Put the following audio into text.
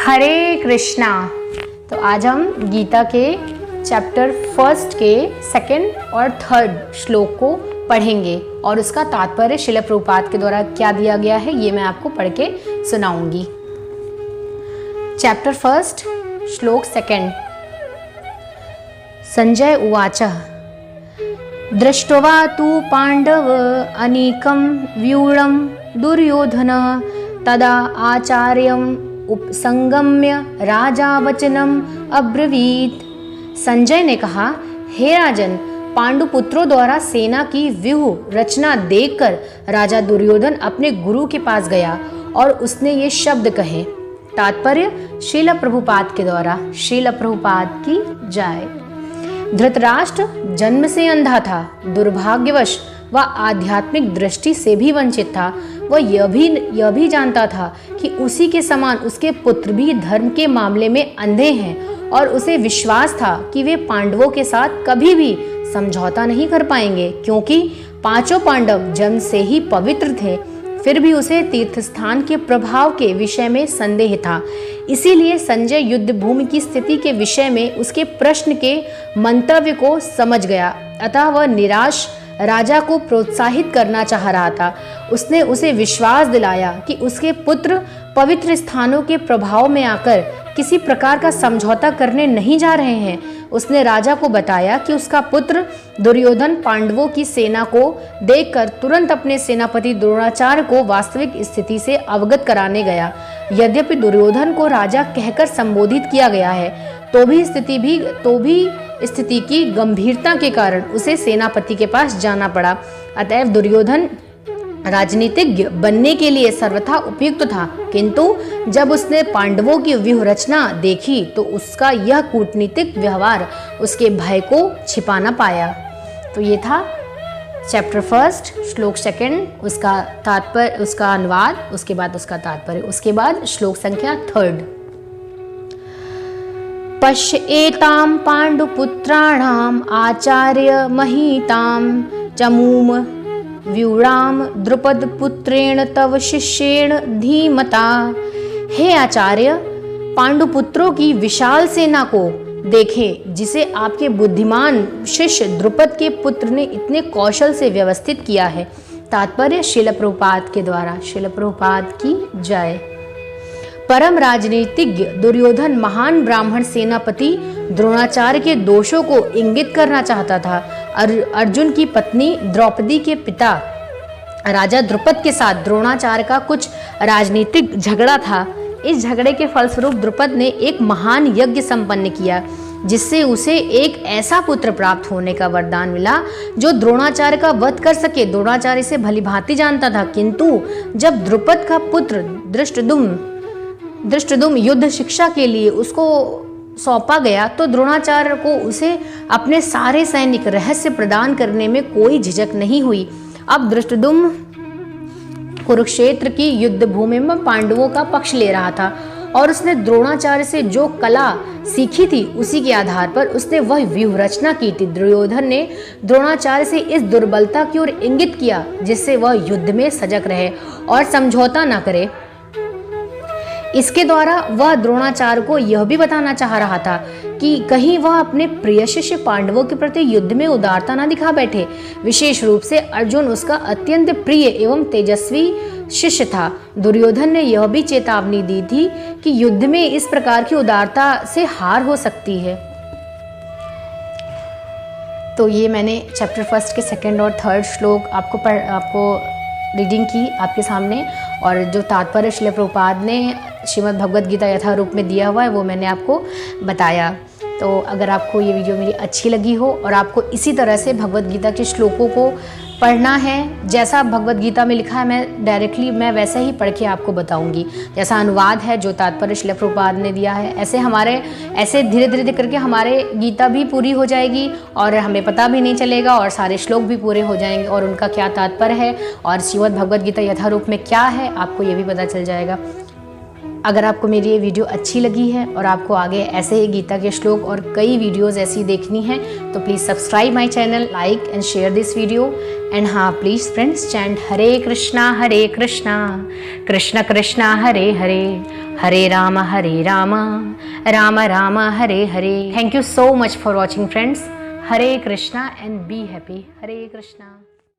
हरे कृष्णा। तो आज हम गीता के चैप्टर फर्स्ट के सेकंड और थर्ड श्लोक को पढ़ेंगे और उसका तात्पर्य श्रील प्रभुपाद के द्वारा क्या दिया गया है ये मैं आपको पढ़ के सुनाऊंगी। चैप्टर फर्स्ट श्लोक सेकंड। संजय उवाच दृष्ट्वा तु पांडव अनीकं व्यूढं दुर्योधन तदा आचार्यम् उपसंगम्य राजा वचनम अब्रवीत। संजय ने कहा, हे राजन, पांडुपुत्रों द्वारा सेना की व्यूह रचना देखकर राजा दुर्योधन अपने गुरु के पास गया और उसने ये शब्द कहे। तात्पर्य श्रील प्रभुपाद के द्वारा। श्रील प्रभुपाद की जय। धृतराष्ट्र जन्म से अंधा था, दुर्भाग्यवश वह आध्यात्मिक दृष्टि से भी वंचित था। वह यह भी जानता था कि उसी के समान उसके पुत्र भी धर्म के मामले में अंधे हैं और उसे विश्वास था कि वे पांडवों के साथ कभी भी समझौता नहीं कर पाएंगे, क्योंकि पांचों पांडव जन्म से ही पवित्र थे। फिर भी उसे तीर्थस्थान के प्रभाव के विषय में संदेह था। इसीलिए संजय युद्ध भूमि की स्थिति के विषय में उसके प्रश्न के मंतव्य को समझ गया। अतः वह निराश राजा को प्रोत्साहित करना चाह रहा था। उसने उसे विश्वास दिलाया कि उसके पुत्र पवित्र स्थानों के प्रभाव में आकर किसी प्रकार का समझौता करने नहीं जा रहे हैं। उसने राजा को बताया कि उसका पुत्र दुर्योधन पांडवों की सेना को देखकर तुरंत अपने सेनापति द्रोणाचार्य को वास्तविक स्थिति से अवगत कराने गया। यद्यपि दुर्योधन को राजा कहकर संबोधित किया गया है, तो भी स्थिति की गंभीरता के कारण उसे सेनापति के पास जाना पड़ा। अतएव दुर्योधन राजनीतिज्ञ बनने के लिए सर्वथा उपयुक्त था, किंतु जब उसने पांडवों की व्यूह रचना देखी तो उसका यह कूटनीतिक व्यवहार उसके भय को छिपा न पाया। तो ये था चैप्टर फर्स्ट श्लोक सेकंड, उसका तात्पर्य, उसका अनुवाद, उसके बाद उसका तात्पर्य, उसके बाद श्लोक संख्या थर्ड। पश्य एतां पांडुपुत्राणाम् आचार्य महीतां चमूम व्यूढां द्रुपद पुत्रेण तव शिष्येण धीमता। हे आचार्य, पांडुपुत्रों की विशाल सेना को देखें जिसे आपके बुद्धिमान शिष्य द्रुपद के पुत्र ने इतने कौशल से व्यवस्थित किया है। तात्पर्य श्रील प्रभुपाद के द्वारा। श्रील प्रभुपाद की जय। परम राजनीतिज्ञ दुर्योधन महान ब्राह्मण सेनापति द्रोणाचार्य के दोषों को इंगित करना चाहता था। अर्जुन की पत्नी द्रौपदी के पिता राजा द्रुपद के साथ द्रोणाचार्य का कुछ राजनीतिक झगड़ा था। इस झगड़े के फलस्वरूप द्रुपद ने एक महान यज्ञ संपन्न किया, जिससे उसे एक ऐसा पुत्र प्राप्त होने का वरदान मिला जो द्रोणाचार्य का वध कर सके। द्रोणाचार्य इसे भलीभांति जानता था, किंतु जब द्रुपद का पुत्र धृष्टद्युम्न युद्ध शिक्षा के लिए उसको सौंपा गया तो द्रोणाचार्य को उसे अपने सारे सैनिक रहस्य प्रदान करने में कोई झिझक नहीं हुई। अब धृष्टद्युम्न कुरुक्षेत्र की युद्ध भूमि में पांडवों का पक्ष ले रहा था और उसने द्रोणाचार्य से जो कला सीखी थी उसी के आधार पर उसने वह व्यूह रचना की थी। दुर्योधन ने द्रोणाचार्य से इस दुर्बलता की ओर इंगित किया जिससे वह युद्ध में सजग रहे और समझौता न करे। इसके द्वारा वह द्रोणाचार्य को यह भी बताना चाह रहा था कि कहीं वह अपने प्रिय शिष्य पांडवों के प्रति युद्ध में उदारता न दिखा बैठे। विशेष रूप से अर्जुन उसका अत्यंत प्रिय एवं तेजस्वी शिष्य था। दुर्योधन ने यह भी चेतावनी दी थी कि युद्ध में इस प्रकार की उदारता से हार हो सकती है। तो ये मैंने चैप्टर फर्स्ट के सेकंड और थर्ड श्लोक आपको रीडिंग की आपके सामने, और जो तात्पर्य श्रील प्रभुपाद ने श्रीमद् भगवद गीता यथा रूप में दिया हुआ है वो मैंने आपको बताया। तो अगर आपको ये वीडियो मेरी अच्छी लगी हो और आपको इसी तरह से भगवद गीता के श्लोकों को पढ़ना है, जैसा भगवद गीता में लिखा है मैं वैसे ही पढ़ के आपको बताऊंगी। जैसा अनुवाद है, जो तात्पर्य श्रील प्रभुपाद ने दिया है, ऐसे धीरे धीरे करके हमारे गीता भी पूरी हो जाएगी और हमें पता भी नहीं चलेगा और सारे श्लोक भी पूरे हो जाएंगे और उनका क्या तात्पर्य है और श्रीमद् भगवद गीता यथा रूप में क्या है आपको ये भी पता चल जाएगा। अगर आपको मेरी ये वीडियो अच्छी लगी है और आपको आगे ऐसे ही गीता के श्लोक और कई वीडियोस ऐसी देखनी है तो please subscribe my channel, like and share this video and हाँ please friends chant Hare Krishna Krishna Krishna Hare Hare, Hare Ram Ram Ram Hare Hare. Thank you so much for watching friends. Hare Krishna and be happy. Hare Krishna.